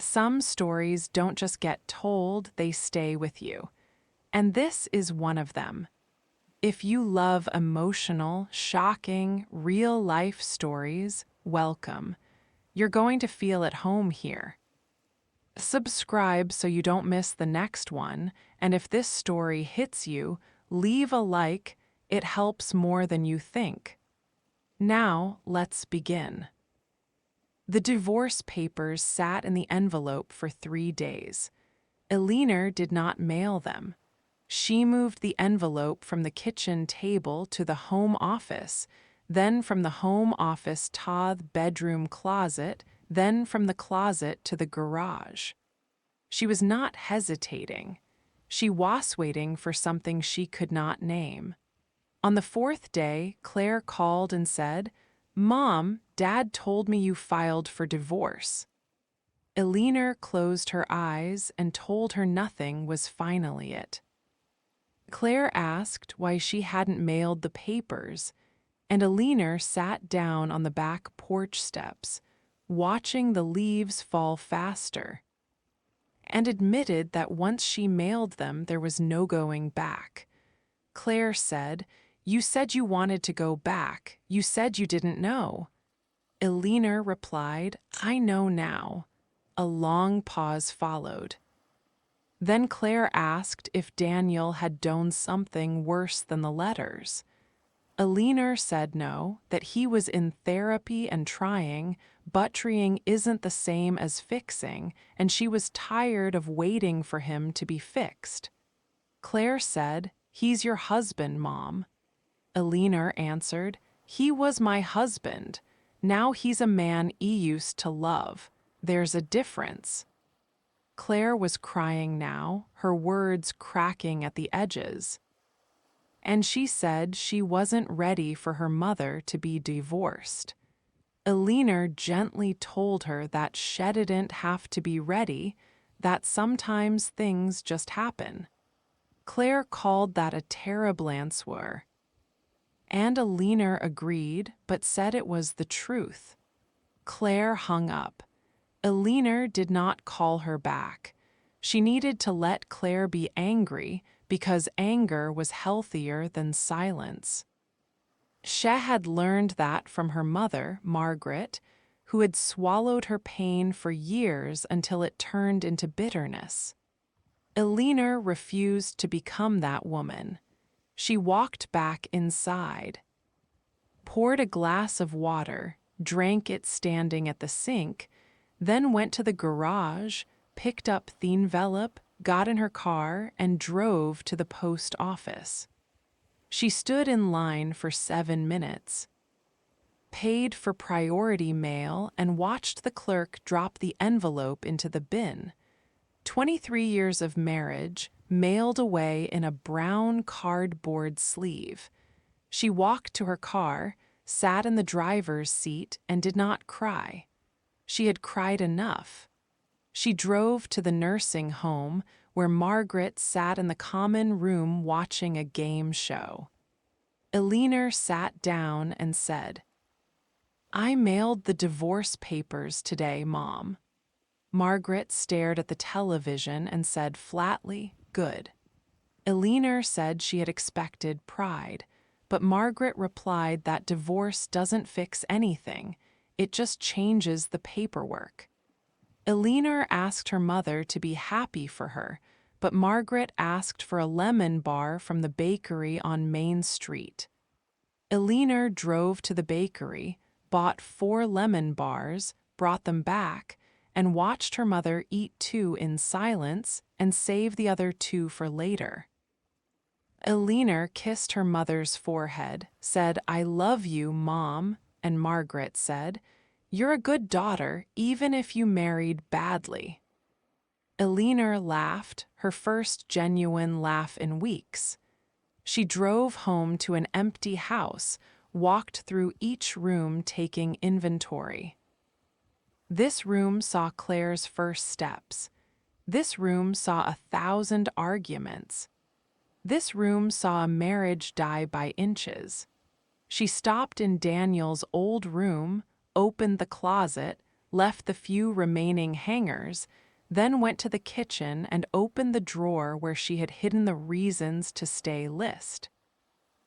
Some stories don't just get told, they stay with you. And this is one of them. If you love emotional, shocking, real-life stories, welcome. You're going to feel at home here. Subscribe so you don't miss the next one, and if this story hits you, leave a like. It helps more than you think. Now, let's begin. The divorce papers sat in the envelope for 3 days. Eleanor did not mail them. She moved the envelope from the kitchen table to the home office, then from the home office to the bedroom closet, then from the closet to the garage. She was not hesitating. She was waiting for something she could not name. On the 4th day, Claire called and said, "Mom, Dad told me you filed for divorce." Eleanor closed her eyes and told her nothing was finally it. Claire asked why she hadn't mailed the papers, and Eleanor sat down on the back porch steps, watching the leaves fall faster, and admitted that once she mailed them, there was no going back. Claire said, "You said you wanted to go back. You said you didn't know." Eleanor replied, "I know now." A long pause followed. Then Claire asked if Daniel had done something worse than the letters. Eleanor said no, that he was in therapy and trying, buttering isn't the same as fixing, and she was tired of waiting for him to be fixed. Claire said, "He's your husband, Mom." Eleanor answered, "He was my husband. Now he's a man I used to love. There's a difference." Claire was crying now, her words cracking at the edges. And she said she wasn't ready for her mother to be divorced. Eleanor gently told her that she didn't have to be ready, that sometimes things just happen. Claire called that a terrible answer. And Eleanor agreed, but said it was the truth. Claire hung up. Eleanor did not call her back. She needed to let Claire be angry because anger was healthier than silence. She had learned that from her mother, Margaret, who had swallowed her pain for years until it turned into bitterness. Eleanor refused to become that woman. She walked back inside, poured a glass of water, drank it standing at the sink, then went to the garage, picked up the envelope, got in her car, and drove to the post office. She stood in line for 7 minutes, paid for priority mail, and watched the clerk drop the envelope into the bin. 23 years of marriage, mailed away in a brown cardboard sleeve. She walked to her car, sat in the driver's seat, and did not cry. She had cried enough. She drove to the nursing home, where Margaret sat in the common room watching a game show. Eleanor sat down and said, "I mailed the divorce papers today, Mom." Margaret stared at the television and said flatly, "Good." Eleanor said she had expected pride, but Margaret replied that divorce doesn't fix anything, it just changes the paperwork. Eleanor asked her mother to be happy for her, but Margaret asked for a lemon bar from the bakery on Main Street. Eleanor drove to the bakery, bought 4 lemon bars, brought them back, and watched her mother eat 2 in silence and save the other 2 for later. Eleanor kissed her mother's forehead, said, "I love you, Mom," and Margaret said, "You're a good daughter, even if you married badly." Eleanor laughed, her first genuine laugh in weeks. She drove home to an empty house, walked through each room taking inventory. This room saw Claire's first steps. This room saw 1,000 arguments. This room saw a marriage die by inches. She stopped in Daniel's old room, opened the closet, left the few remaining hangers, then went to the kitchen and opened the drawer where she had hidden the reasons to stay list.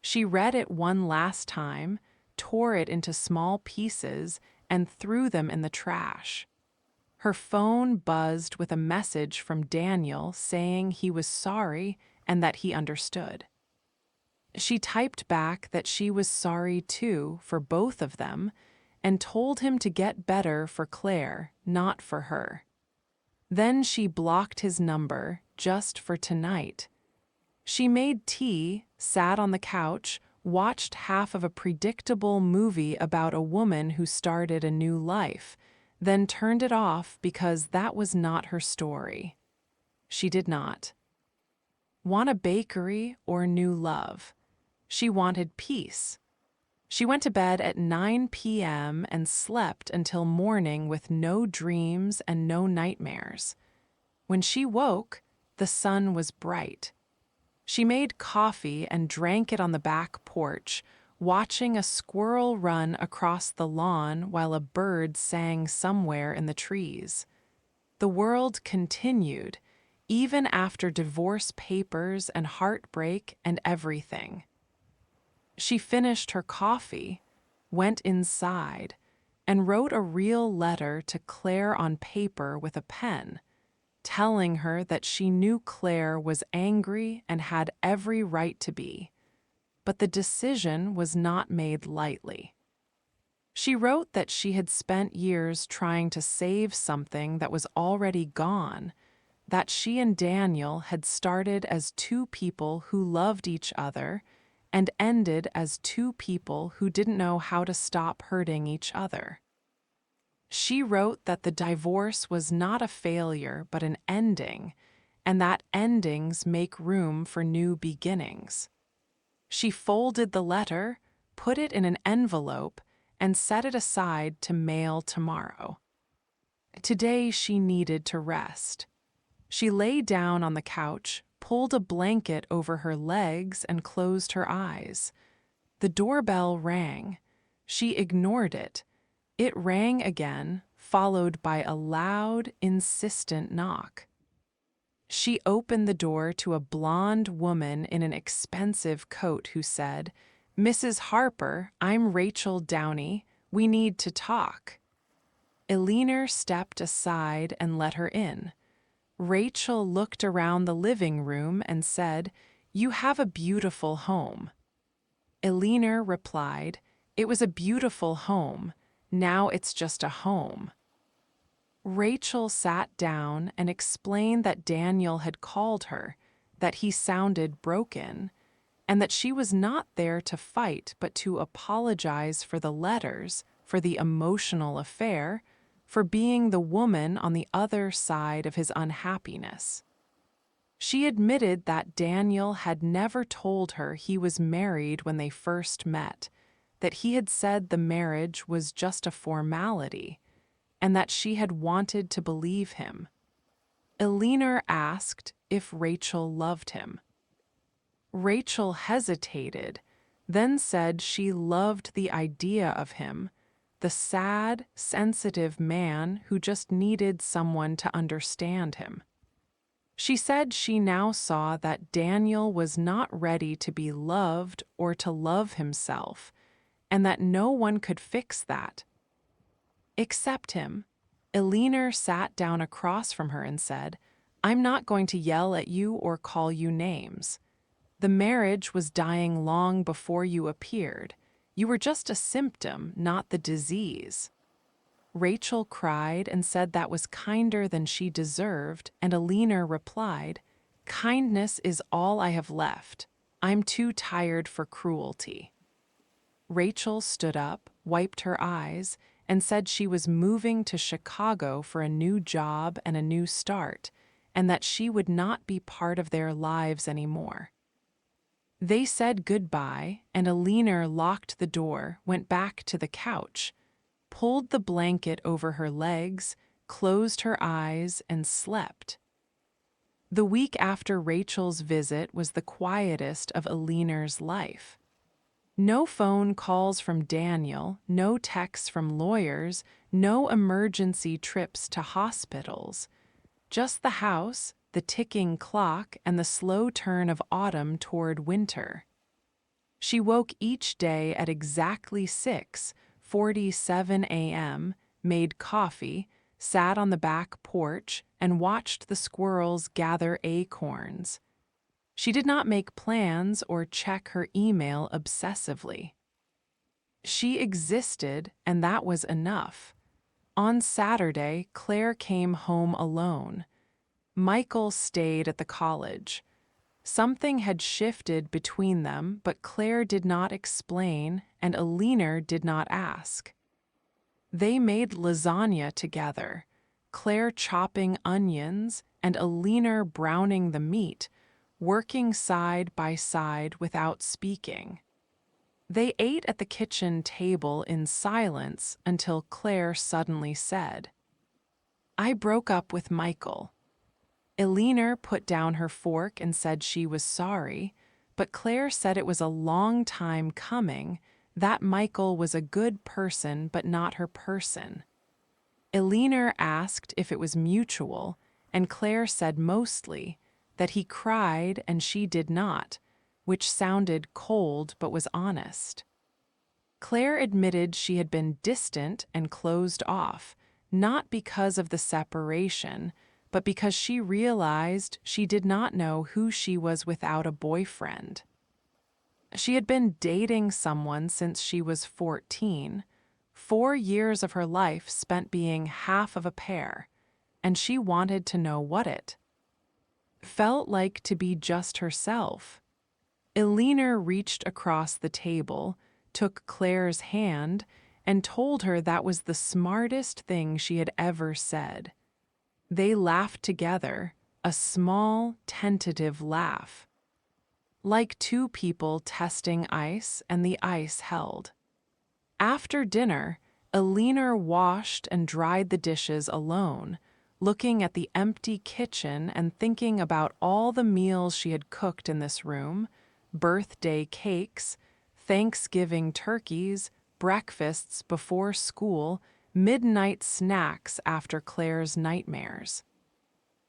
She read it one last time, tore it into small pieces, and threw them in the trash. Her phone buzzed with a message from Daniel saying he was sorry and that he understood. She typed back that she was sorry too for both of them and told him to get better for Claire, not for her. Then she blocked his number just for tonight. She made tea, sat on the couch, watched half of a predictable movie about a woman who started a new life, then turned it off because that was not her story. She did not want a bakery or new love. She wanted peace. She went to bed at 9 p.m. and slept until morning with no dreams and no nightmares. When she woke, the sun was bright. She made coffee and drank it on the back porch, watching a squirrel run across the lawn while a bird sang somewhere in the trees. The world continued, even after divorce papers and heartbreak and everything. She finished her coffee, went inside, and wrote a real letter to Claire on paper with a pen, telling her that she knew Claire was angry and had every right to be, but the decision was not made lightly. She wrote that she had spent years trying to save something that was already gone, that she and Daniel had started as two people who loved each other and ended as two people who didn't know how to stop hurting each other. She wrote that the divorce was not a failure but an ending, and that endings make room for new beginnings. She folded the letter, put it in an envelope, and set it aside to mail tomorrow. Today she needed to rest. She lay down on the couch, pulled a blanket over her legs, and closed her eyes. The doorbell rang. She ignored it. It rang again, followed by a loud, insistent knock. She opened the door to a blonde woman in an expensive coat who said, "Mrs. Harper, I'm Rachel Downey. We need to talk." Eleanor stepped aside and let her in. Rachel looked around the living room and said, "You have a beautiful home." Eleanor replied, "It was a beautiful home. Now it's just a home." Rachel sat down and explained that Daniel had called her, that he sounded broken, and that she was not there to fight but to apologize for the letters, for the emotional affair, for being the woman on the other side of his unhappiness. She admitted that Daniel had never told her he was married when they first met, that he had said the marriage was just a formality, and that she had wanted to believe him. Eleanor asked if Rachel loved him. Rachel hesitated, then said she loved the idea of him, the sad, sensitive man who just needed someone to understand him. She said she now saw that Daniel was not ready to be loved or to love himself, and that no one could fix that. Except him. Eleanor sat down across from her and said, "I'm not going to yell at you or call you names. The marriage was dying long before you appeared. You were just a symptom, not the disease." Rachel cried and said that was kinder than she deserved, and Eleanor replied, "Kindness is all I have left. I'm too tired for cruelty." Rachel stood up, wiped her eyes, and said she was moving to Chicago for a new job and a new start, and that she would not be part of their lives anymore. They said goodbye, and Eleanor locked the door, went back to the couch, pulled the blanket over her legs, closed her eyes, and slept. The week after Rachel's visit was the quietest of Eleanor's life. No phone calls from Daniel, no texts from lawyers, no emergency trips to hospitals. Just the house, the ticking clock, and the slow turn of autumn toward winter. She woke each day at exactly 6:47 a.m., made coffee, sat on the back porch, and watched the squirrels gather acorns. She did not make plans or check her email obsessively. She existed, and that was enough. On Saturday, Claire came home alone. Michael stayed at the college. Something had shifted between them, but Claire did not explain, and Eleanor did not ask. They made lasagna together, Claire chopping onions and Eleanor browning the meat, working side by side without speaking. They ate at the kitchen table in silence until Claire suddenly said, "I broke up with Michael." Eleanor put down her fork and said she was sorry, but Claire said it was a long time coming, that Michael was a good person but not her person. Eleanor asked if it was mutual, and Claire said mostly that he cried and she did not, which sounded cold but was honest. Claire admitted she had been distant and closed off, not because of the separation, but because she realized she did not know who she was without a boyfriend. She had been dating someone since she was 14, 4 years of her life spent being half of a pair, and she wanted to know what it felt like to be just herself. Eleanor reached across the table, took Claire's hand, and told her that was the smartest thing she had ever said. They laughed together, a small, tentative laugh. Like two people testing ice, and the ice held. After dinner, Eleanor washed and dried the dishes alone, looking at the empty kitchen and thinking about all the meals she had cooked in this room, birthday cakes, Thanksgiving turkeys, breakfasts before school, midnight snacks after Claire's nightmares.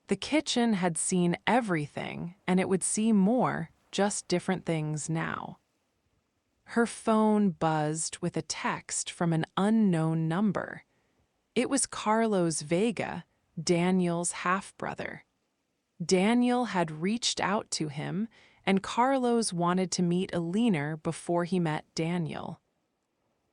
The kitchen had seen everything, and it would see more, just different things now. Her phone buzzed with a text from an unknown number. It was Carlos Vega, Daniel's half-brother. Daniel had reached out to him, and Carlos wanted to meet Eleanor before he met Daniel.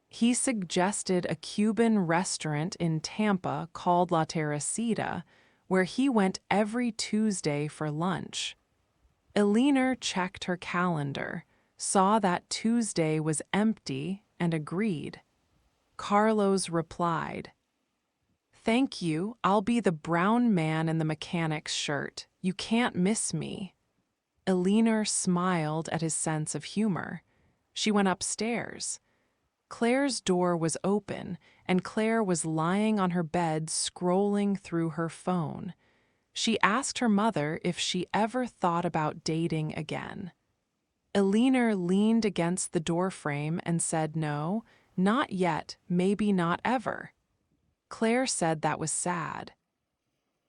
He suggested a Cuban restaurant in Tampa called La Teresita, where he went every Tuesday for lunch. Eleanor checked her calendar, saw that Tuesday was empty, and agreed. Carlos replied, "Thank you, I'll be the brown man in the mechanic's shirt. You can't miss me." Eleanor smiled at his sense of humor. She went upstairs. Claire's door was open, and Claire was lying on her bed scrolling through her phone. She asked her mother if she ever thought about dating again. Eleanor leaned against the doorframe and said no, not yet, maybe not ever. Claire said that was sad.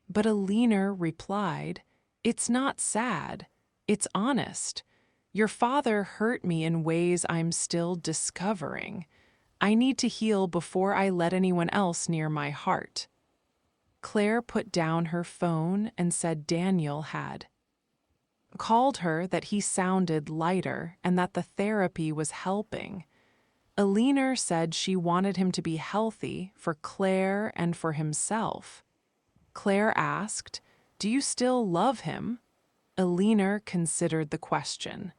But Eleanor replied, "It's not sad, it's honest. Your father hurt me in ways I'm still discovering. I need to heal before I let anyone else near my heart." Claire put down her phone and said Daniel had called her, that he sounded lighter and that the therapy was helping. Eleanor said she wanted him to be healthy for Claire and for himself. Claire asked, "Do you still love him?" Eleanor considered the question.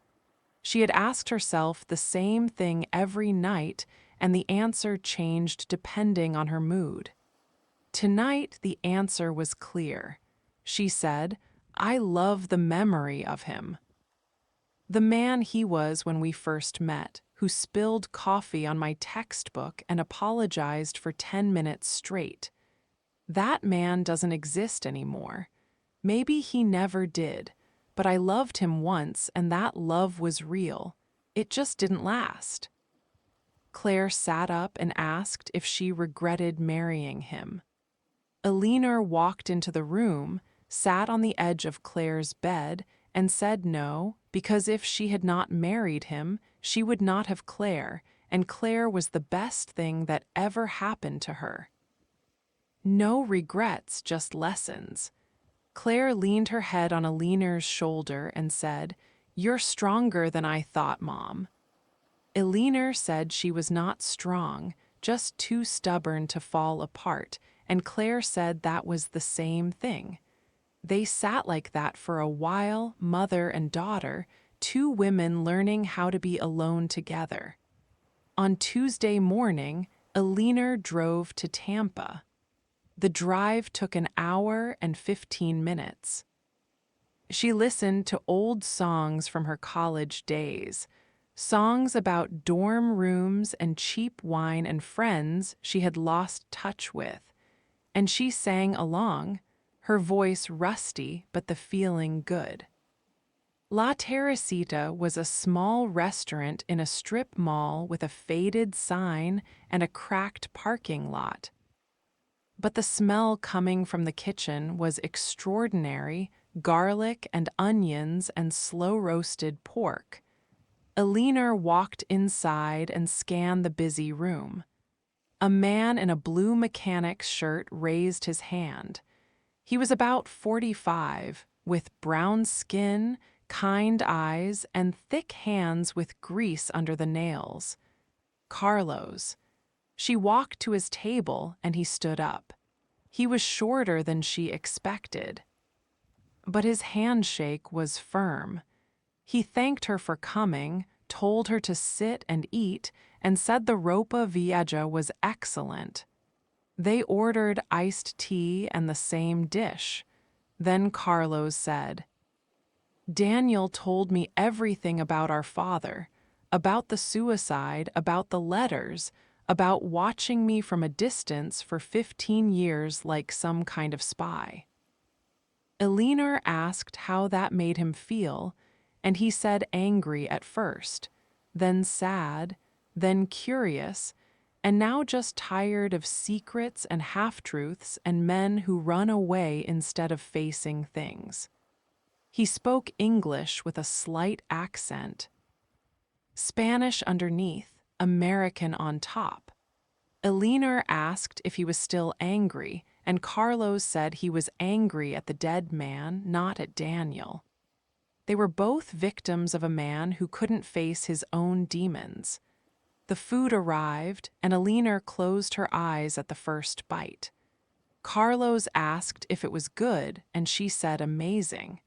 She had asked herself the same thing every night, and the answer changed depending on her mood. Tonight, the answer was clear. She said, "I love the memory of him." The man he was when we first met, who spilled coffee on my textbook and apologized for 10 minutes straight. That man doesn't exist anymore. Maybe he never did, but I loved him once, and that love was real. It just didn't last. Claire sat up and asked if she regretted marrying him. Eleanor walked into the room, sat on the edge of Claire's bed, and said no, because if she had not married him, she would not have Claire, and Claire was the best thing that ever happened to her. No regrets, just lessons. Claire leaned her head on Eleanor's shoulder and said, "You're stronger than I thought, Mom." Eleanor said she was not strong, just too stubborn to fall apart, and Claire said that was the same thing. They sat like that for a while, mother and daughter, two women learning how to be alone together. On Tuesday morning, Eleanor drove to Tampa. The drive took an hour and 15 minutes. She listened to old songs from her college days, songs about dorm rooms and cheap wine and friends she had lost touch with, and she sang along, her voice rusty but the feeling good. La Teresita was a small restaurant in a strip mall with a faded sign and a cracked parking lot. But the smell coming from the kitchen was extraordinary: garlic and onions and slow-roasted pork. Eleanor walked inside and scanned the busy room. A man in a blue mechanic's shirt raised his hand. He was about 45, with brown skin, kind eyes, and thick hands with grease under the nails. Carlos. She walked to his table and he stood up. He was shorter than she expected. But his handshake was firm. He thanked her for coming, told her to sit and eat, and said the ropa vieja was excellent. They ordered iced tea and the same dish. Then Carlos said, "Daniel told me everything about our father, about the suicide, about the letters, about watching me from a distance for 15 years like some kind of spy." Eleanor asked how that made him feel, and he said angry at first, then sad, then curious, and now just tired of secrets and half-truths and men who run away instead of facing things. He spoke English with a slight accent. Spanish underneath, American on top. Eleanor asked if he was still angry, and Carlos said he was angry at the dead man, not at Daniel. They were both victims of a man who couldn't face his own demons. The food arrived, and Eleanor closed her eyes at the first bite. Carlos asked if it was good, and she said amazing.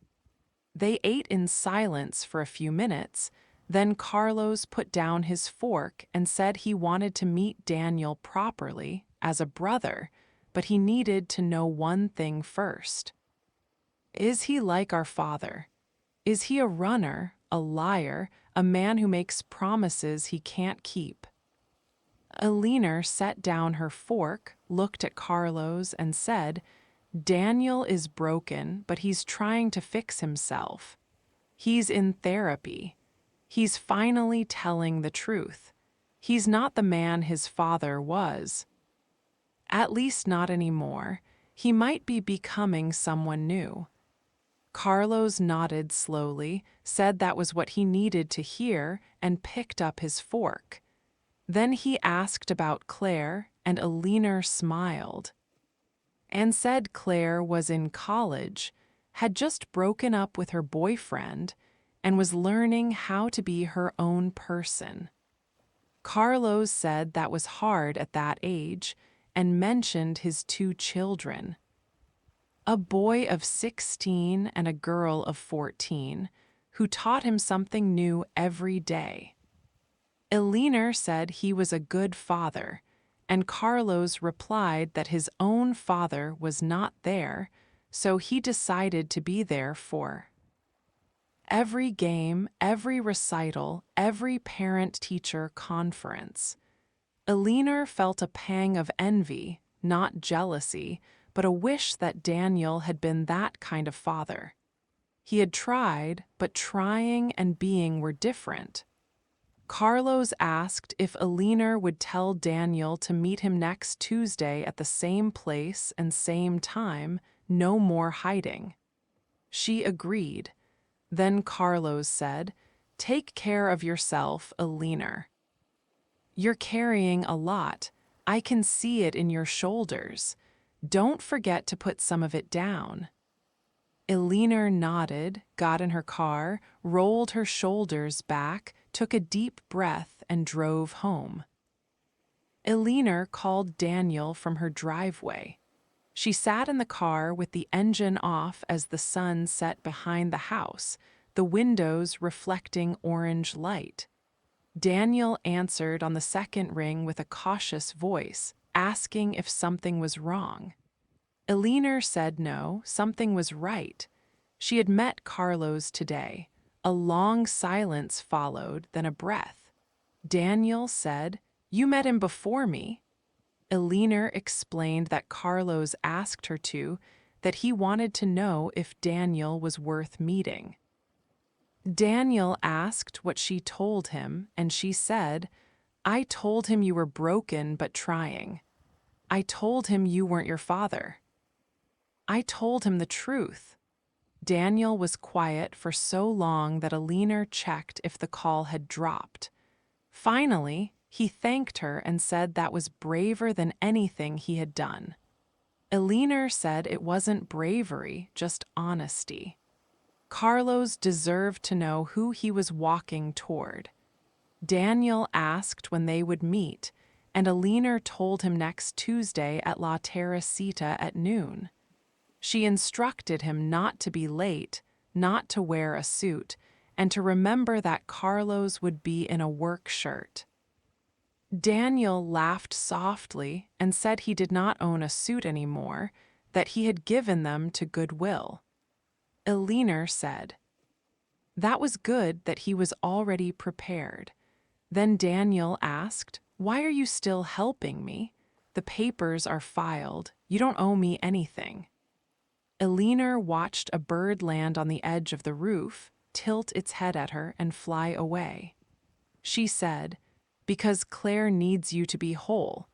They ate in silence for a few minutes. Then Carlos put down his fork and said he wanted to meet Daniel properly, as a brother, but he needed to know one thing first. Is he like our father? Is he a runner, a liar, a man who makes promises he can't keep? Eleanor set down her fork, looked at Carlos, and said, "Daniel is broken, but he's trying to fix himself. He's in therapy. He's finally telling the truth. He's not the man his father was. At least not anymore. He might be becoming someone new." Carlos nodded slowly, said that was what he needed to hear, and picked up his fork. Then he asked about Claire, and Eleanor smiled. And said Claire was in college, had just broken up with her boyfriend, and was learning how to be her own person. Carlos said that was hard at that age, and mentioned his 2 children. A boy of 16 and a girl of 14, who taught him something new every day. Eleanor said he was a good father, and Carlos replied that his own father was not there, so he decided to be there for every game, every recital, every parent-teacher conference. Eleanor felt a pang of envy, not jealousy, but a wish that Daniel had been that kind of father. He had tried, but trying and being were different. Carlos asked if Eleanor would tell Daniel to meet him next Tuesday at the same place and same time, no more hiding. She agreed. Then Carlos said, "Take care of yourself, Eleanor. You're carrying a lot. I can see it in your shoulders. Don't forget to put some of it down." Eleanor nodded, got in her car, rolled her shoulders back, took a deep breath, and drove home. Eleanor called Daniel from her driveway. She sat in the car with the engine off as the sun set behind the house, the windows reflecting orange light. Daniel answered on the second ring with a cautious voice, asking if something was wrong. Eleanor said no, something was right. She had met Carlos today. A long silence followed, then a breath. Daniel said, "You met him before me." Eleanor explained that Carlos asked her to, that he wanted to know if Daniel was worth meeting. Daniel asked what she told him, and she said, "I told him you were broken but trying. I told him you weren't your father. I told him the truth." Daniel was quiet for so long that Eleanor checked if the call had dropped. Finally, he thanked her and said that was braver than anything he had done. Eleanor said it wasn't bravery, just honesty. Carlos deserved to know who he was walking toward. Daniel asked when they would meet, and Eleanor told him next Tuesday at La Teresita at noon. She instructed him not to be late, not to wear a suit, and to remember that Carlos would be in a work shirt. Daniel laughed softly and said he did not own a suit anymore, that he had given them to Goodwill. Eleanor said, that was good that he was already prepared. Then Daniel asked, "Why are you still helping me? The papers are filed. You don't owe me anything." Eleanor watched a bird land on the edge of the roof, tilt its head at her, and fly away. She said, "Because Claire needs you to be whole,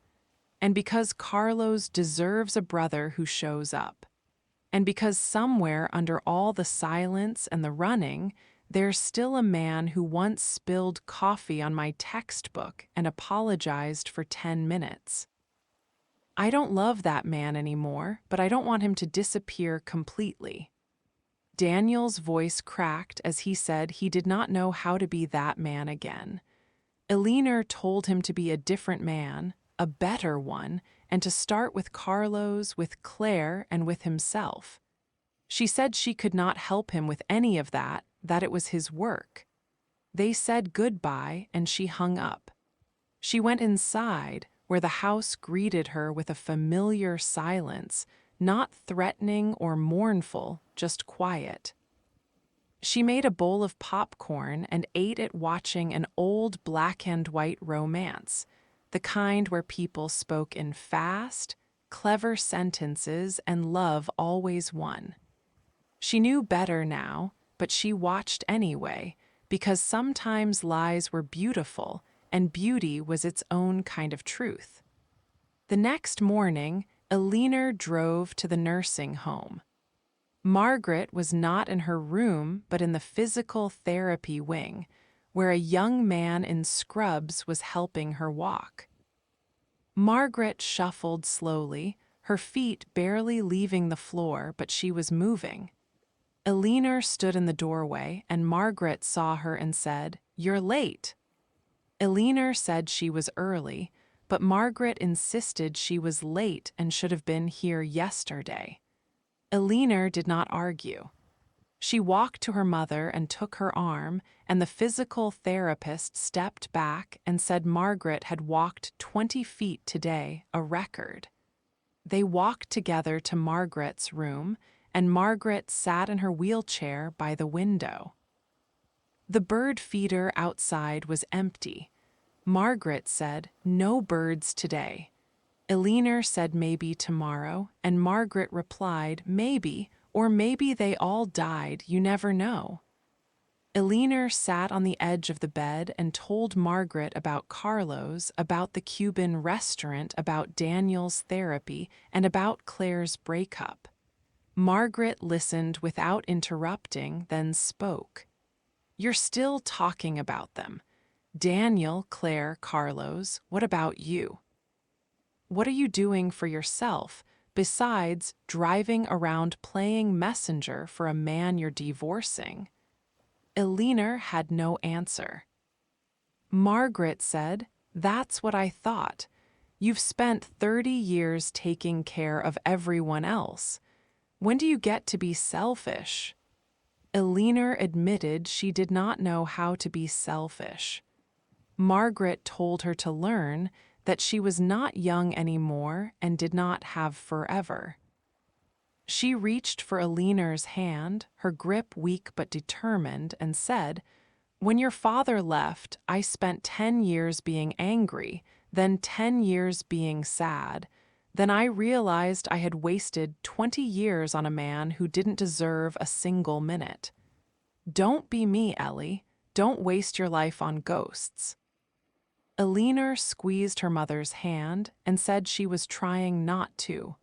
and because Carlos deserves a brother who shows up, and because somewhere under all the silence and the running, there's still a man who once spilled coffee on my textbook and apologized for 10 minutes. I don't love that man anymore, but I don't want him to disappear completely." Daniel's voice cracked as he said he did not know how to be that man again. Eleanor told him to be a different man, a better one, and to start with Carlos, with Claire, and with himself. She said she could not help him with any of that it was his work. They said goodbye, and she hung up. She went inside, where the house greeted her with a familiar silence, not threatening or mournful, just quiet. She made a bowl of popcorn and ate it watching an old black-and-white romance, the kind where people spoke in fast, clever sentences and love always won. She knew better now, but she watched anyway, because sometimes lies were beautiful, and beauty was its own kind of truth. The next morning, Eleanor drove to the nursing home. Margaret was not in her room, but in the physical therapy wing, where a young man in scrubs was helping her walk. Margaret shuffled slowly, her feet barely leaving the floor, but she was moving. Eleanor stood in the doorway, and Margaret saw her and said, "You're late." Eleanor said she was early, but Margaret insisted she was late and should have been here yesterday. Eleanor did not argue. She walked to her mother and took her arm, and the physical therapist stepped back and said Margaret had walked 20 feet today, a record. They walked together to Margaret's room, and Margaret sat in her wheelchair by the window. The bird feeder outside was empty. Margaret said, "No birds today." Eleanor said maybe tomorrow, and Margaret replied, "Maybe, or maybe they all died, you never know." Eleanor sat on the edge of the bed and told Margaret about Carlos, about the Cuban restaurant, about Daniel's therapy, and about Claire's breakup. Margaret listened without interrupting, then spoke. "You're still talking about them. Daniel, Claire, Carlos, what about you? What are you doing for yourself, besides driving around playing messenger for a man you're divorcing?" Eleanor had no answer. Margaret said, "That's what I thought. You've spent 30 years taking care of everyone else. When do you get to be selfish?" Eleanor admitted she did not know how to be selfish. Margaret told her to learn that she was not young anymore and did not have forever. She reached for Eleanor's hand, her grip weak but determined, and said, "When your father left, I spent 10 years being angry, then 10 years being sad. Then I realized I had wasted 20 years on a man who didn't deserve a single minute. Don't be me, Ellie. Don't waste your life on ghosts." Eleanor squeezed her mother's hand and said she was trying not to.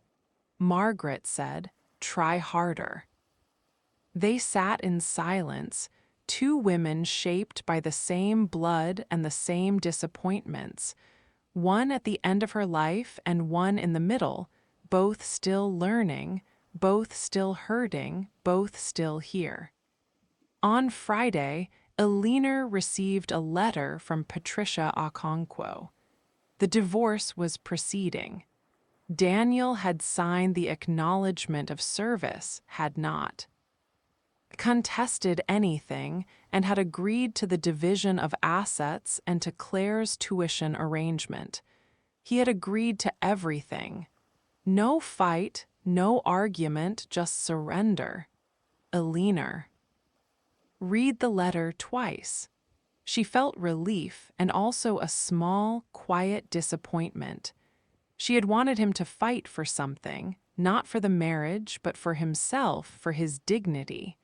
Margaret said, "Try harder." They sat in silence, two women shaped by the same blood and the same disappointments, one at the end of her life and one in the middle, both still learning, both still hurting, both still here. On Friday, Eleanor received a letter from Patricia Okonkwo. The divorce was proceeding. Daniel had signed the acknowledgement of service, had not contested anything, and had agreed to the division of assets and to Claire's tuition arrangement. He had agreed to everything. No fight, no argument, just surrender. Eleanor. Read the letter twice. She felt relief and also a small, quiet disappointment. She had wanted him to fight for something, not for the marriage, but for himself, for his dignity.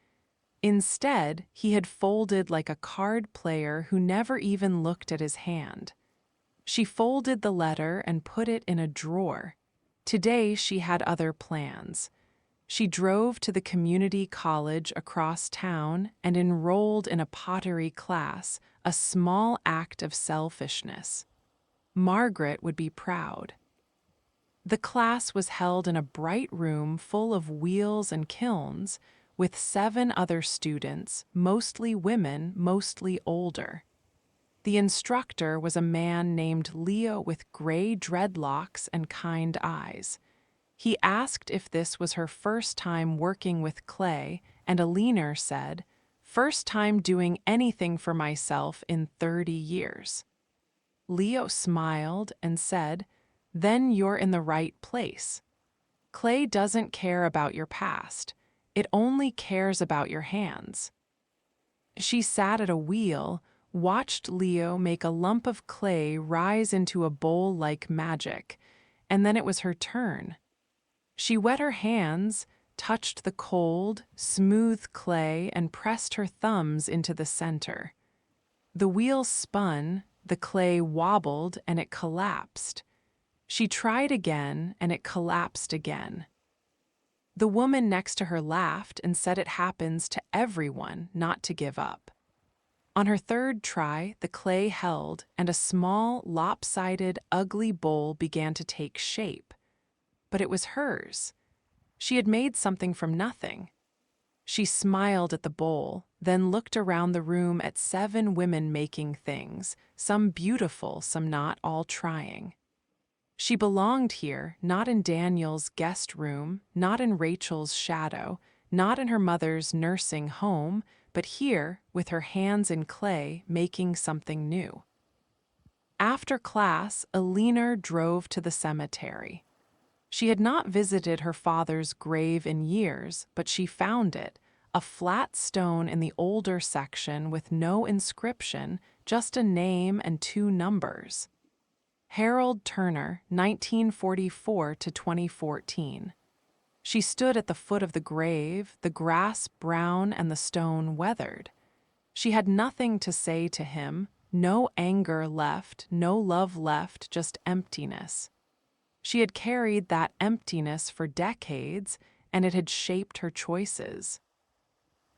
Instead, he had folded like a card player who never even looked at his hand. She folded the letter and put it in a drawer. Today she had other plans. She drove to the community college across town and enrolled in a pottery class, a small act of selfishness. Margaret would be proud. The class was held in a bright room full of wheels and kilns, with 7 other students, mostly women, mostly older. The instructor was a man named Leo with gray dreadlocks and kind eyes. He asked if this was her first time working with clay, and Eleanor said, "First time doing anything for myself in 30 years. Leo smiled and said, "Then you're in the right place. Clay doesn't care about your past. It only cares about your hands." She sat at a wheel, watched Leo make a lump of clay rise into a bowl like magic, and then it was her turn. She wet her hands, touched the cold, smooth clay, and pressed her thumbs into the center. The wheel spun, the clay wobbled, and it collapsed. She tried again, and it collapsed again. The woman next to her laughed and said it happens to everyone not to give up. On her third try, the clay held, and a small, lopsided, ugly bowl began to take shape. But it was hers. She had made something from nothing. She smiled at the bowl, then looked around the room at 7 women making things, some beautiful, some not, all trying. She belonged here, not in Daniel's guest room, not in Rachel's shadow, not in her mother's nursing home, but here, with her hands in clay, making something new. After class, Eleanor drove to the cemetery. She had not visited her father's grave in years, but she found it, a flat stone in the older section with no inscription, just a name and 2 numbers. Harold Turner, 1944 to 2014. She stood at the foot of the grave, the grass brown and the stone weathered. She had nothing to say to him, no anger left, no love left, just emptiness. She had carried that emptiness for decades, and it had shaped her choices.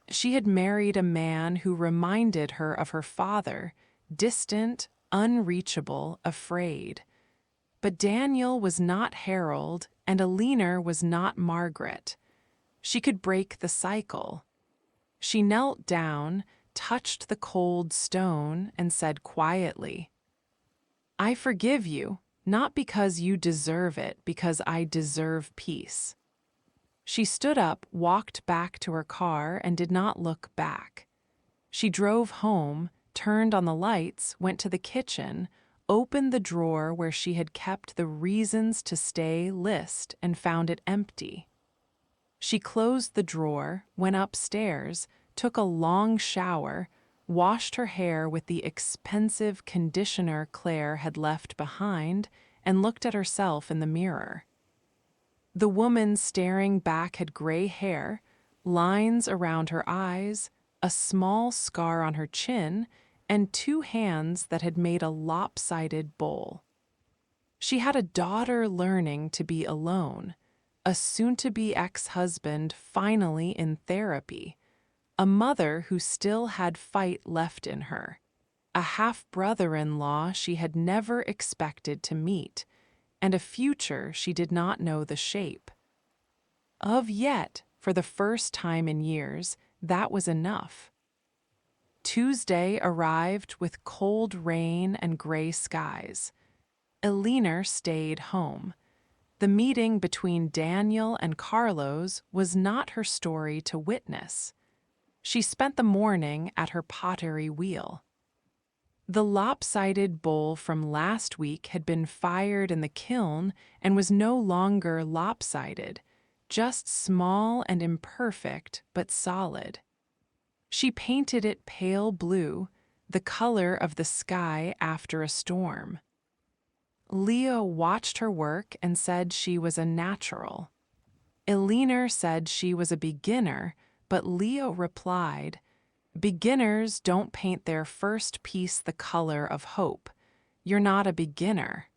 She had married a man who reminded her of her father, distant, unreachable, afraid. But Daniel was not Harold, and Eleanor was not Margaret. She could break the cycle. She knelt down, touched the cold stone, and said quietly, "I forgive you, not because you deserve it, because I deserve peace." She stood up, walked back to her car, and did not look back. She drove home, turned on the lights, went to the kitchen, opened the drawer where she had kept the reasons to stay list, and found it empty. She closed the drawer, went upstairs, took a long shower, washed her hair with the expensive conditioner Claire had left behind, and looked at herself in the mirror. The woman staring back had gray hair, lines around her eyes, a small scar on her chin, and two hands that had made a lopsided bowl. She had a daughter learning to be alone, a soon-to-be ex-husband finally in therapy, a mother who still had fight left in her, a half-brother-in-law she had never expected to meet, and a future she did not know the shape of yet. For the first time in years, that was enough. Tuesday arrived with cold rain and gray skies. Eleanor stayed home. The meeting between Daniel and Carlos was not her story to witness. She spent the morning at her pottery wheel. The lopsided bowl from last week had been fired in the kiln and was no longer lopsided, just small and imperfect but solid. She painted it pale blue, the color of the sky after a storm. Leo watched her work and said she was a natural. Eleanor said she was a beginner, but Leo replied, "Beginners don't paint their first piece the color of hope. You're not a beginner.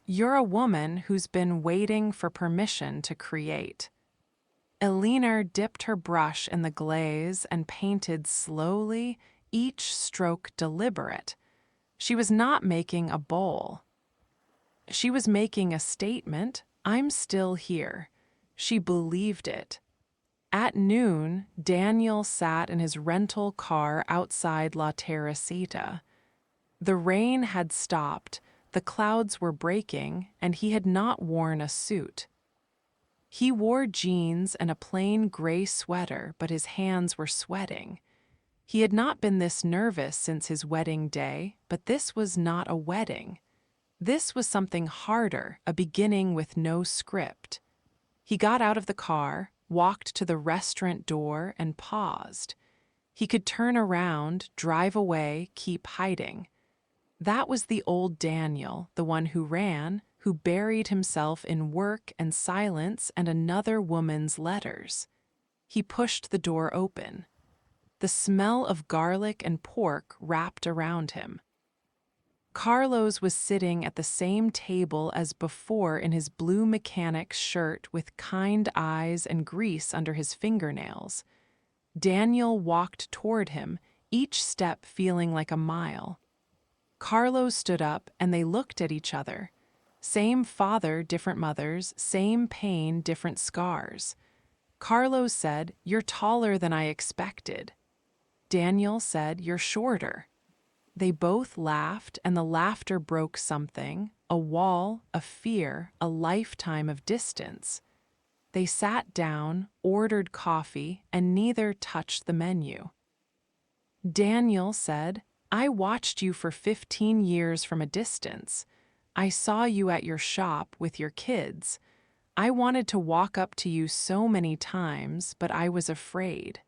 You're a woman who's been waiting for permission to create." Eleanor dipped her brush in the glaze and painted slowly, each stroke deliberate. She was not making a bowl. She was making a statement, "I'm still here." She believed it. At noon, Daniel sat in his rental car outside La Teresita. The rain had stopped, the clouds were breaking, and he had not worn a suit. He wore jeans and a plain gray sweater, but his hands were sweating. He had not been this nervous since his wedding day, but this was not a wedding. This was something harder, a beginning with no script. He got out of the car, walked to the restaurant door, and paused. He could turn around, drive away, keep hiding. That was the old Daniel, the one who ran, who buried himself in work and silence and another woman's letters. He pushed the door open. The smell of garlic and pork wrapped around him. Carlos was sitting at the same table as before in his blue mechanic's shirt with kind eyes and grease under his fingernails. Daniel walked toward him, each step feeling like a mile. Carlos stood up and they looked at each other. Same father, different mothers, same pain, different scars. Carlos said, "You're taller than I expected." Daniel said, "You're shorter." They both laughed, and the laughter broke something, a wall, a fear, a lifetime of distance. They sat down, ordered coffee, and neither touched the menu. Daniel said, "I watched you for 15 years from a distance. I saw you at your shop with your kids. I wanted to walk up to you so many times, but I was afraid."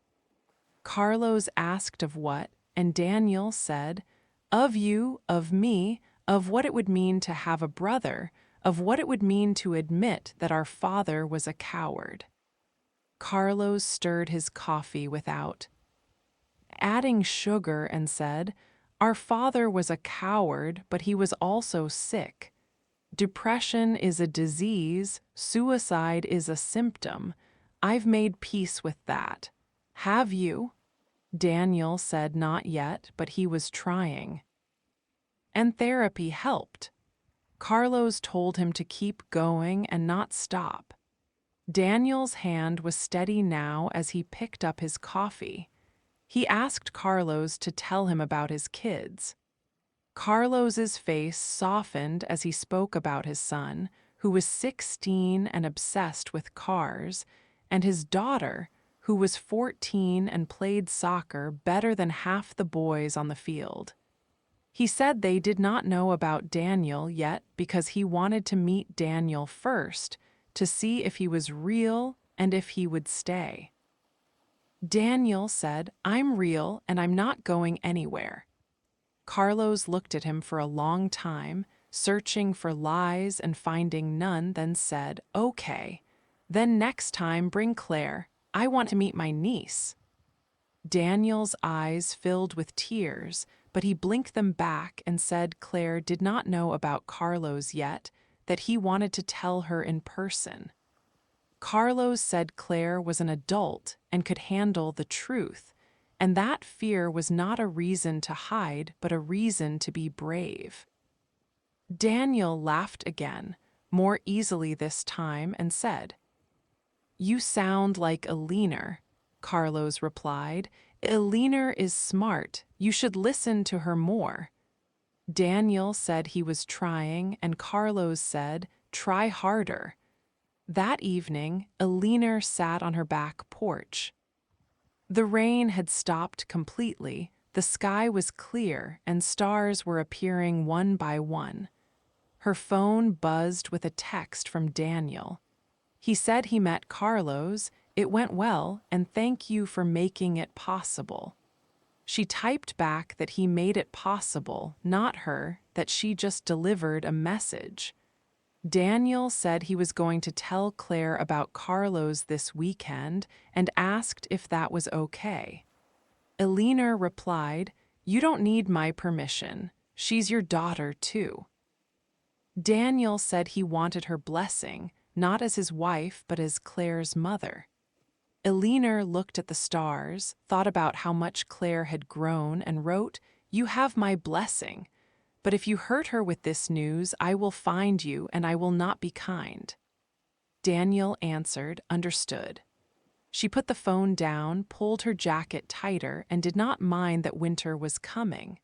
Carlos asked of what, and Daniel said, "Of you, of me, of what it would mean to have a brother, of what it would mean to admit that our father was a coward." Carlos stirred his coffee without. adding sugar, and said, "Our father was a coward, but he was also sick. Depression is a disease, suicide is a symptom. I've made peace with that. Have you?" Daniel said not yet, but he was trying. And therapy helped. Carlos told him to keep going and not stop. Daniel's hand was steady now as he picked up his coffee. He asked Carlos to tell him about his kids. Carlos's face softened as he spoke about his son, who was 16 and obsessed with cars, and his daughter, who was 14 and played soccer better than half the boys on the field. He said they did not know about Daniel yet because he wanted to meet Daniel first to see if he was real and if he would stay. Daniel said, "I'm real and I'm not going anywhere." Carlos looked at him for a long time, searching for lies and finding none, then said, "Okay, then next time bring Claire. I want to meet my niece." Daniel's eyes filled with tears, but he blinked them back and said Claire did not know about Carlos yet, that he wanted to tell her in person. Carlos said Claire was an adult and could handle the truth, and that fear was not a reason to hide, but a reason to be brave. Daniel laughed again, more easily this time, and said, "You sound like Eleanor," Carlos replied. "Eleanor is smart. You should listen to her more." Daniel said he was trying, and Carlos said, "Try harder." That evening, Eleanor sat on her back porch. The rain had stopped completely, the sky was clear, and stars were appearing one by one. Her phone buzzed with a text from Daniel. He said he met Carlos, it went well, and thank you for making it possible. She typed back that he made it possible, not her, that she just delivered a message. Daniel said he was going to tell Claire about Carlos this weekend and asked if that was okay. Eleanor replied, "You don't need my permission. She's your daughter, too." Daniel said he wanted her blessing, not as his wife, but as Claire's mother. Eleanor looked at the stars, thought about how much Claire had grown, and wrote, "You have my blessing. But if you hurt her with this news, I will find you, and I will not be kind." Daniel answered, "Understood." She put the phone down, pulled her jacket tighter, and did not mind that winter was coming.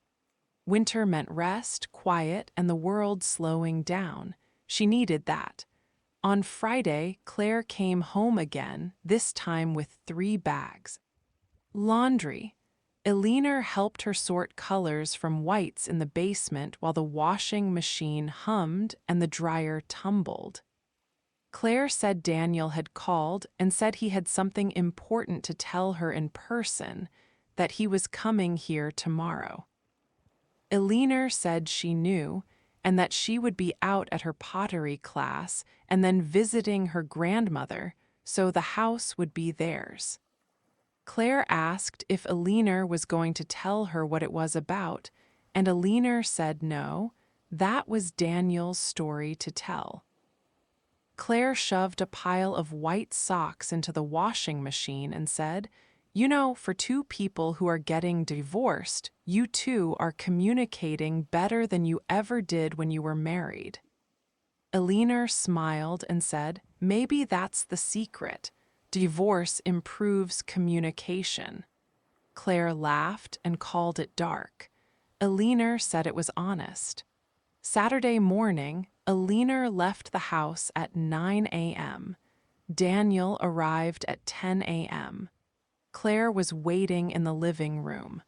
Winter meant rest, quiet, and the world slowing down. She needed that. On Friday, Claire came home again, this time with 3 bags. Laundry. Eleanor helped her sort colors from whites in the basement while the washing machine hummed and the dryer tumbled. Claire said Daniel had called and said he had something important to tell her in person, that he was coming here tomorrow. Eleanor said she knew, and that she would be out at her pottery class and then visiting her grandmother, so the house would be theirs. Claire asked if Eleanor was going to tell her what it was about, and Eleanor said no, that was Daniel's story to tell. Claire shoved a pile of white socks into the washing machine and said, "You know, for 2 people who are getting divorced, you 2 are communicating better than you ever did when you were married." Eleanor smiled and said, "Maybe that's the secret. Divorce improves communication." Claire laughed and called it dark. Eleanor said it was honest. Saturday morning, Eleanor left the house at 9 a.m. Daniel arrived at 10 a.m. Claire was waiting in the living room.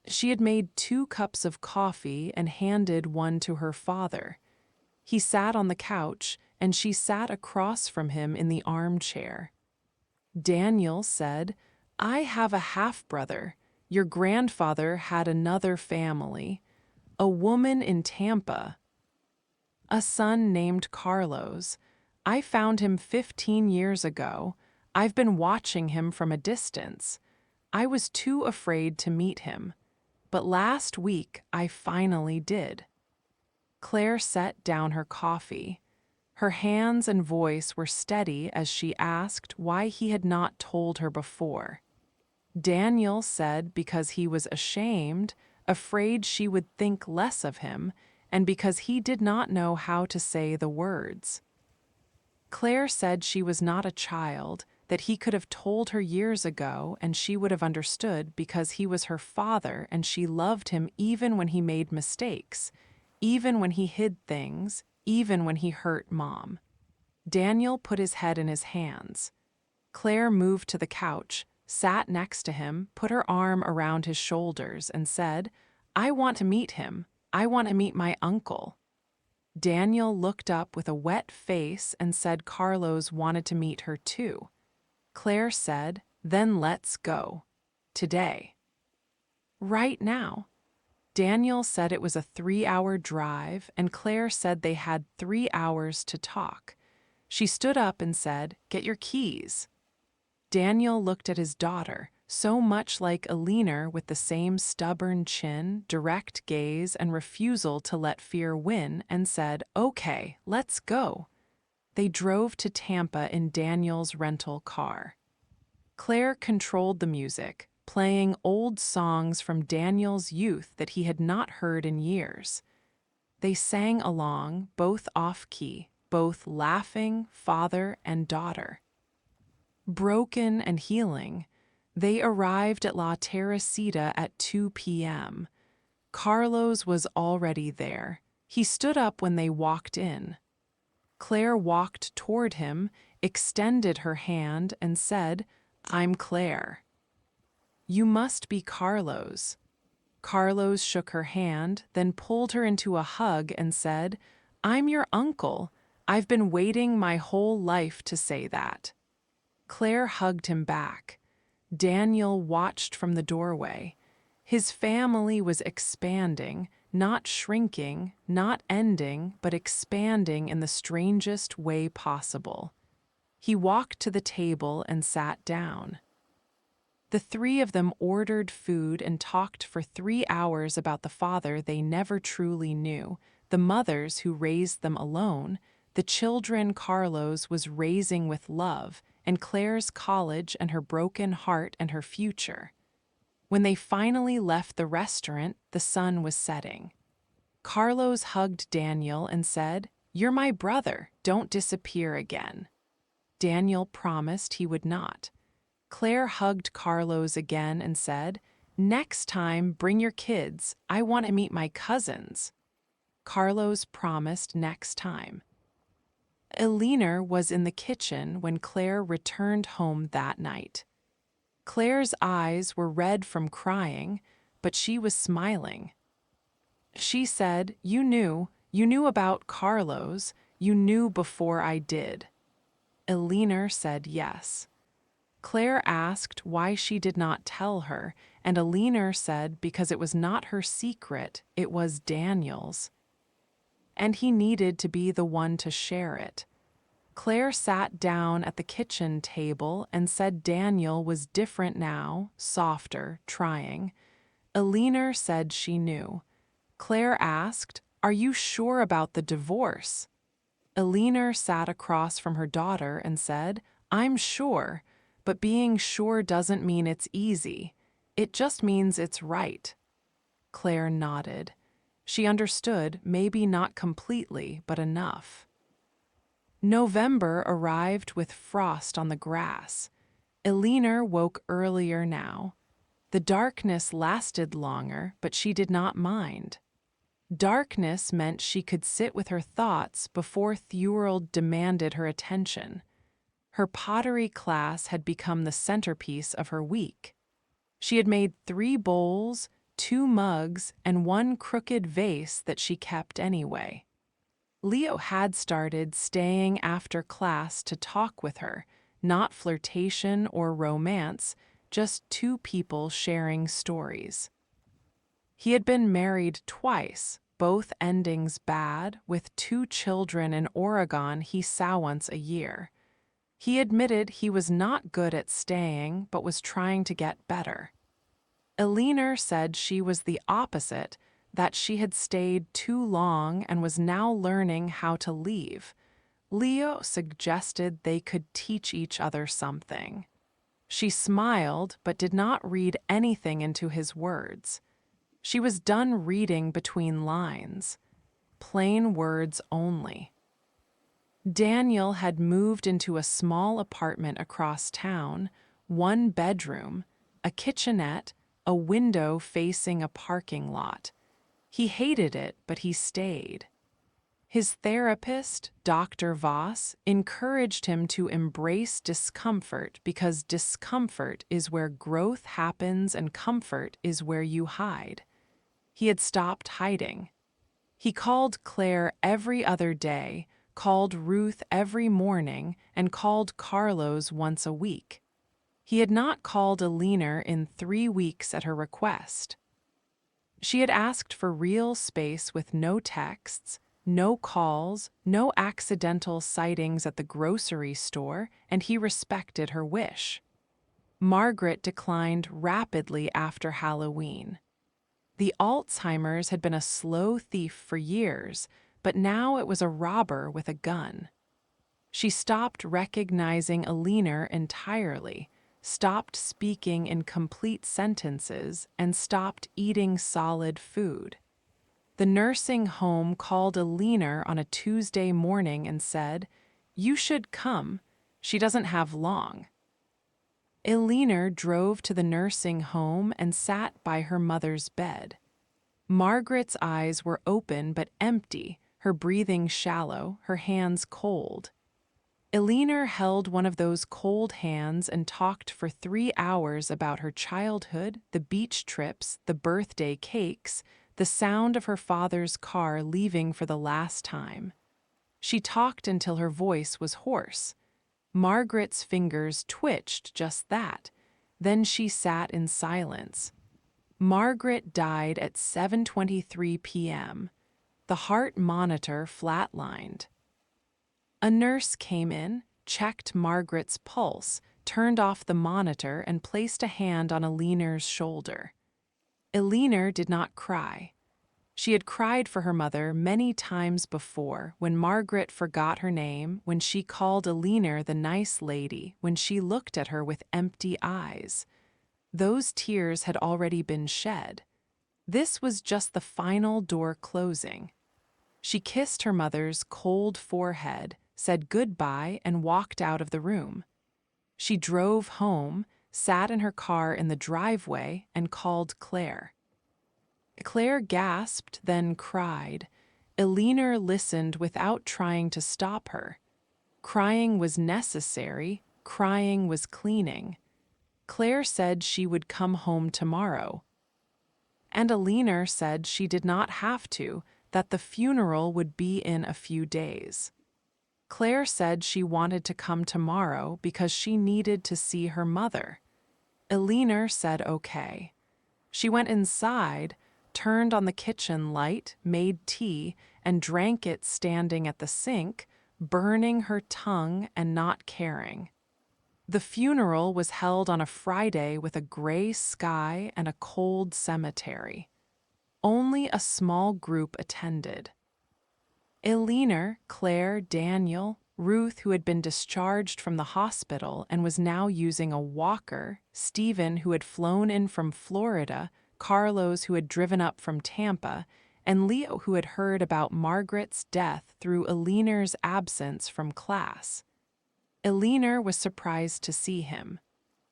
She had made 2 cups of coffee and handed one to her father. He sat on the couch, and she sat across from him in the armchair. Daniel said, "I have a half-brother. Your grandfather had another family. A woman in Tampa. A son named Carlos. I found him 15 years ago. I've been watching him from a distance. I was too afraid to meet him. But last week I finally did. Claire set down her coffee. Her hands and voice were steady as she asked why he had not told her before. Daniel said because he was ashamed, afraid she would think less of him, and because he did not know how to say the words. Claire said she was not a child, that he could have told her years ago and she would have understood because he was her father and she loved him even when he made mistakes, even when he hid things, even when he hurt Mom. Daniel put his head in his hands. Claire moved to the couch, sat next to him, put her arm around his shoulders, and said, "I want to meet him. I want to meet my uncle." Daniel looked up with a wet face and said Carlos wanted to meet her too. Claire said, "Then let's go. Today. Right now." Daniel said it was a 3-hour drive, and Claire said they had 3 hours to talk. She stood up and said, "Get your keys." Daniel looked at his daughter, so much like Eleanor, with the same stubborn chin, direct gaze, and refusal to let fear win, and said, "Okay, let's go." They drove to Tampa in Daniel's rental car. Claire controlled the music, playing old songs from Daniel's youth that he had not heard in years. They sang along, both off-key, both laughing, father and daughter. Broken and healing, they arrived at La Teresita at 2 p.m. Carlos was already there. He stood up when they walked in. Claire walked toward him, extended her hand, and said, "I'm Claire." "You must be Carlos." Carlos shook her hand, then pulled her into a hug and said, "I'm your uncle. I've been waiting my whole life to say that." Claire hugged him back. Daniel watched from the doorway. His family was expanding, not shrinking, not ending, but expanding in the strangest way possible. He walked to the table and sat down. The 3 of them ordered food and talked for 3 hours about the father they never truly knew, the mothers who raised them alone, the children Carlos was raising with love, and Claire's college and her broken heart and her future. When they finally left the restaurant, the sun was setting. Carlos hugged Daniel and said, "You're my brother, don't disappear again." Daniel promised he would not. Claire hugged Carlos again and said, "Next time, bring your kids. I want to meet my cousins." Carlos promised next time. Eleanor was in the kitchen when Claire returned home that night. Claire's eyes were red from crying, but she was smiling. She said, you knew about Carlos, you knew before I did." Eleanor said yes. Claire asked why she did not tell her, and Eleanor said because it was not her secret, it was Daniel's. And he needed to be the one to share it. Claire sat down at the kitchen table and said Daniel was different now, softer, trying. Eleanor said she knew. Claire asked, "Are you sure about the divorce?" Eleanor sat across from her daughter and said, "I'm sure, but being sure doesn't mean it's easy. It just means it's right." Claire nodded. She understood, maybe not completely, but enough. November arrived with frost on the grass. Eleanor woke earlier now. The darkness lasted longer, but she did not mind. Darkness meant she could sit with her thoughts before Thorold demanded her attention. Her pottery class had become the centerpiece of her week. She had made 3 bowls, 2 mugs, and 1 crooked vase that she kept anyway. Leo had started staying after class to talk with her, not flirtation or romance, just 2 people sharing stories. He had been married twice, both endings bad, with 2 children in Oregon he saw once a year. He admitted he was not good at staying but was trying to get better. Eleanor said she was the opposite, that she had stayed too long and was now learning how to leave. Leo suggested they could teach each other something. She smiled but did not read anything into his words. She was done reading between lines. Plain words only. Daniel had moved into a small apartment across town, 1 bedroom, a kitchenette, a window facing a parking lot. He hated it, but he stayed. His therapist, Dr. Voss, encouraged him to embrace discomfort because discomfort is where growth happens and comfort is where you hide. He had stopped hiding. He called Claire every other day, called Ruth every morning, and called Carlos once a week. He had not called Eleanor in 3 weeks at her request. She had asked for real space with no texts, no calls, no accidental sightings at the grocery store, and he respected her wish. Margaret declined rapidly after Halloween. The Alzheimer's had been a slow thief for years, but now it was a robber with a gun. She stopped recognizing Eleanor entirely, stopped speaking in complete sentences, and stopped eating solid food. The nursing home called Eleanor on a Tuesday morning and said, "You should come. She doesn't have long." Eleanor drove to the nursing home and sat by her mother's bed. Margaret's eyes were open but empty, her breathing shallow, her hands cold. Eleanor held one of those cold hands and talked for 3 hours about her childhood, the beach trips, the birthday cakes, the sound of her father's car leaving for the last time. She talked until her voice was hoarse. Margaret's fingers twitched just that. Then she sat in silence. Margaret died at 7:23 p.m. The heart monitor flatlined. A nurse came in, checked Margaret's pulse, turned off the monitor, and placed a hand on Eleanor's shoulder. Eleanor did not cry. She had cried for her mother many times before, when Margaret forgot her name, when she called Eleanor the nice lady, when she looked at her with empty eyes. Those tears had already been shed. This was just the final door closing. She kissed her mother's cold forehead, said goodbye, and walked out of the room. She drove home, sat in her car in the driveway, and called Claire. Claire gasped, then cried. Eleanor listened without trying to stop her. Crying was necessary, crying was cleaning. Claire said she would come home tomorrow. And Eleanor said she did not have to, that the funeral would be in a few days. Claire said she wanted to come tomorrow because she needed to see her mother. Eleanor said okay. She went inside, turned on the kitchen light, made tea, and drank it standing at the sink, burning her tongue and not caring. The funeral was held on a Friday with a gray sky and a cold cemetery. Only a small group attended. Eleanor, Claire, Daniel, Ruth, who had been discharged from the hospital and was now using a walker, Stephen, who had flown in from Florida, Carlos, who had driven up from Tampa, and Leo, who had heard about Margaret's death through Eleanor's absence from class. Eleanor was surprised to see him.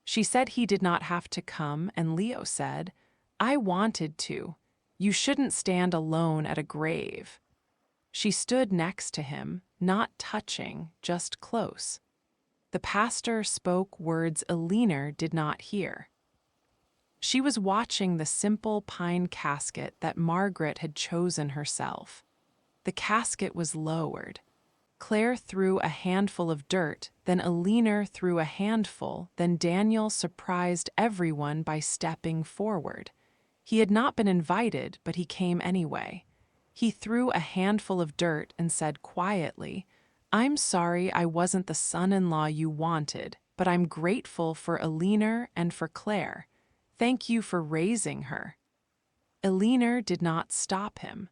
She said he did not have to come, and Leo said, "I wanted to. You shouldn't stand alone at a grave." She stood next to him, not touching, just close. The pastor spoke words Eleanor did not hear. She was watching the simple pine casket that Margaret had chosen herself. The casket was lowered. Claire threw a handful of dirt, then Eleanor threw a handful, then Daniel surprised everyone by stepping forward. He had not been invited, but he came anyway. He threw a handful of dirt and said quietly, I'm sorry I wasn't the son-in-law you wanted, but I'm grateful for Eleanor and for Claire. Thank you for raising her." Eleanor did not stop him.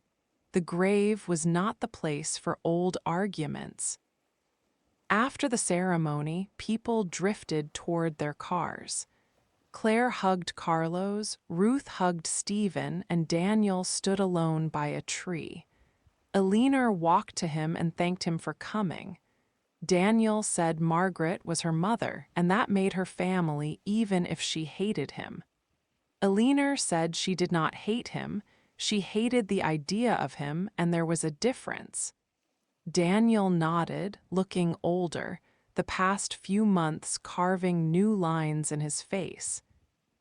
The grave was not the place for old arguments. After the ceremony, people drifted toward their cars. Claire hugged Carlos, Ruth hugged Stephen, and Daniel stood alone by a tree. Eleanor walked to him and thanked him for coming. Daniel said Margaret was her mother, and that made her family even if she hated him. Eleanor said she did not hate him, she hated the idea of him, and there was a difference. Daniel nodded, looking older, the past few months carving new lines in his face.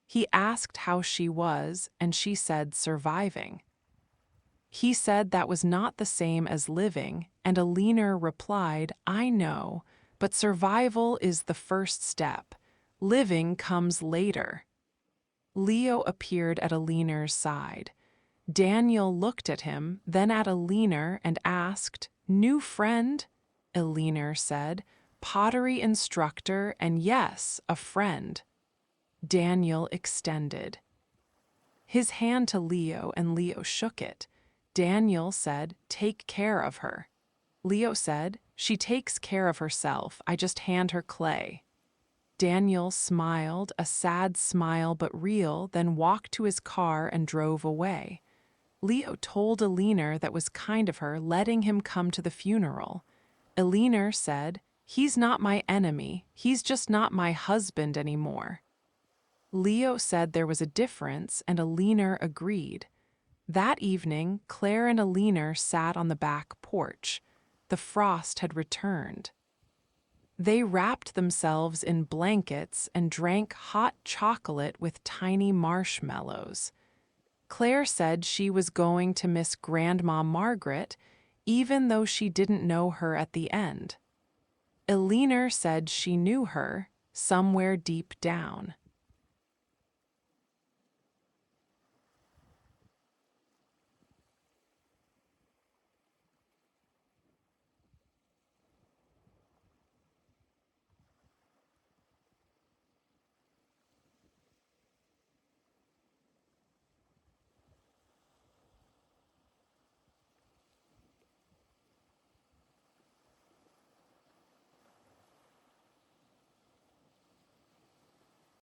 He asked how she was, and she said surviving. He said that was not the same as living, and Eleanor replied, "I know, but survival is the first step. Living comes later." Leo appeared at Eleanor's side. Daniel looked at him, then at Eleanor, and asked, "New friend?" Eleanor said, "Pottery instructor, and yes, a friend." Daniel extended his hand to Leo, and Leo shook it. Daniel said, "Take care of her." Leo said, "She takes care of herself, I just hand her clay." Daniel smiled, a sad smile but real, then walked to his car and drove away. Leo told Eleanor that was kind of her, letting him come to the funeral. Eleanor said, "He's not my enemy, he's just not my husband anymore." Leo said there was a difference, and Eleanor agreed. That evening, Claire and Eleanor sat on the back porch. The frost had returned. They wrapped themselves in blankets and drank hot chocolate with tiny marshmallows. Claire said she was going to miss Grandma Margaret, even though she didn't know her at the end. Eleanor said she knew her, somewhere deep down.